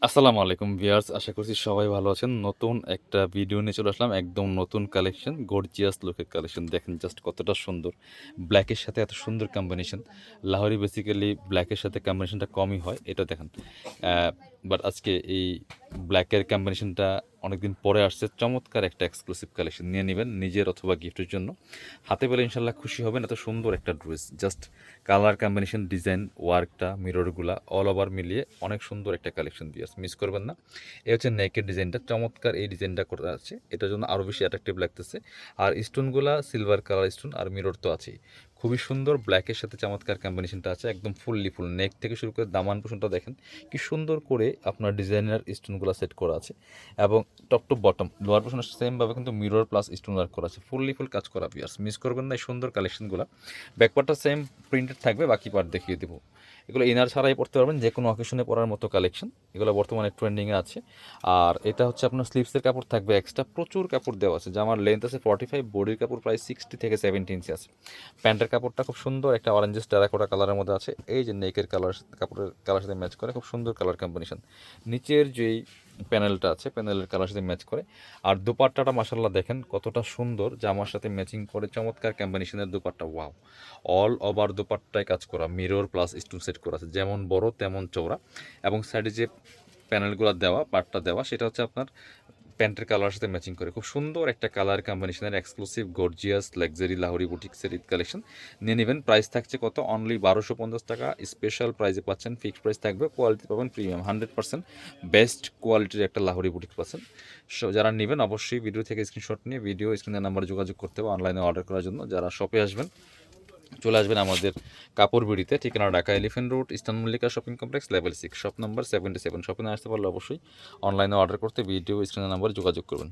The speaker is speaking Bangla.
আসসালামু আলাইকুম ভিউয়ার্স, আশা করছি সবাই ভালো আছেন। নতুন একটা ভিডিও নিয়ে চলে আসলাম, একদম নতুন কালেকশন, গর্জিয়াস লুকের কালেকশন। দেখেন জাস্ট কতটা সুন্দর, ব্ল্যাকের সাথে এত সুন্দর কম্বিনেশন। লাহোরি বেসিক্যালি ব্ল্যাকের সাথে কম্বিনেশনটা কমই হয়, এটা দেখেন। বাট আজকে এই ব্ল্যাকের কম্বিনেশনটা অনেকদিন পরে আসছে, চমৎকার একটা এক্সক্লুসিভ কালেকশন নিয়ে নেবেন নিজের অথবা গিফটের জন্য। হাতে পেলে ইনশাল্লাহ খুশি হবেন, এত সুন্দর একটা dress. Just colour combination, design, ওয়ার্কটা, মিররগুলা অল ওভার মিলিয়ে অনেক সুন্দর একটা কালেকশন দিয়ে মিস করবেন না। এই হচ্ছে নেকের ডিজাইনটা, চমৎকার এই ডিজাইনটা করা আছে, এটার জন্য আরও বেশি অ্যাট্রাকটিভ লাগতেছে। আর স্টোনগুলা সিলভার কালার স্টোন, আর মিরর তো আছেই। খুবই সুন্দর, ব্ল্যাকের সাথে চমৎকার কম্বিনেশনটা আছে, একদম ফুললি ফুল নেক থেকে শুরু করে দামান পোষণটা দেখেন কি সুন্দর করে আপনার ডিজাইনার স্টোনগুলো সেট করা আছে। এবং top to bottom lower portion সেমভাবে কিন্তু মিরর প্লাস স্টোন ওয়ার্ক করা আছে, ফুললি ফুল কাজ করা পিয়ার্স, মিস করবেন না এই সুন্দর কালেকশনগুলো। ব্যাকপার্টটা সেম প্রিন্টেড থাকবে, বাকি পার্ট দেখিয়ে দেবো। এগুলো ইনার ছাড়াই পড়তে পারবেন, যে কোনো অকেশনে পরার মতো কালেকশন। এগুলো বর্তমানে ট্রেন্ডিংয়ে আছে। আর এটা হচ্ছে আপনার স্লিভসের কাপড় থাকবে এক্সট্রা, প্রচুর কাপড় দেওয়া আছে। জামার লেন্থ আছে 45, বডির কাপড় প্রায় 60 থেকে 70 ইঞ্চি আছে। প্যান্টের কাপড়টা খুব সুন্দর একটা অরেঞ্জেস টেরাকোটা কালারের মধ্যে আছে। এই যে নেকের কালার, কাপড়ের কালার সাথে ম্যাচ করে, খুব সুন্দর কালার কম্বিনেশন। নিচের যেই প্যানেলটা আছে, প্যানেলের কালার সাথে ম্যাচ করে। আর দুপাট্টাটা মাসাল্লাহ দেখেন কতটা সুন্দর, জামার সাথে ম্যাচিং করে, চমৎকার কম্বিনেশনের দুপাট্টা। ওয়াও, অল ওভার দুপাট্টায় কাজ করা, মিরর প্লাস স্টোন সেট করা আছে, যেমন বড় তেমন চওড়া। এবং সাইডে যে প্যানেলগুলো দেওয়া, পার্টটা দেওয়া, সেটা হচ্ছে আপনার প্যান্টের কালার সাথে ম্যাচিং করে। খুব সুন্দর একটা কালার কম্বিনেশনের এক্সক্লুসিভ গর্জিয়াস লাক্সারি লাহোরি বুটিক্সের ঈদ কালেকশন নিয়ে নেবেন। প্রাইস থাকছে কত? অনলি 1250 টাকা। স্পেশাল প্রাইসে পাচ্ছেন, ফিক্সড প্রাইস থাকবে, কোয়ালিটি পাবেন প্রিমিয়াম, 100% বেস্ট কোয়ালিটির একটা লাহোরি বুটিক পাচ্ছেন। সো যারা নেবেন অবশ্যই ভিডিও থেকে স্ক্রিনশট নিয়ে ভিডিও স্ক্রিনের নাম্বারে যোগাযোগ করতে হবে অনলাইনে অর্ডার করার জন্য। যারা শপে আসবেন চলে আসবেন আমাদের কাপড় বিড়িতে, ঠিকানা Dhaka elephant road, eastern Mallika shopping complex, level 6, shop number 77। শপিংয়ে আসতে পারলে অবশ্যই অনলাইনে অর্ডার করতে ভিডিও স্ক্রিনের নাম্বারে যোগাযোগ করবেন।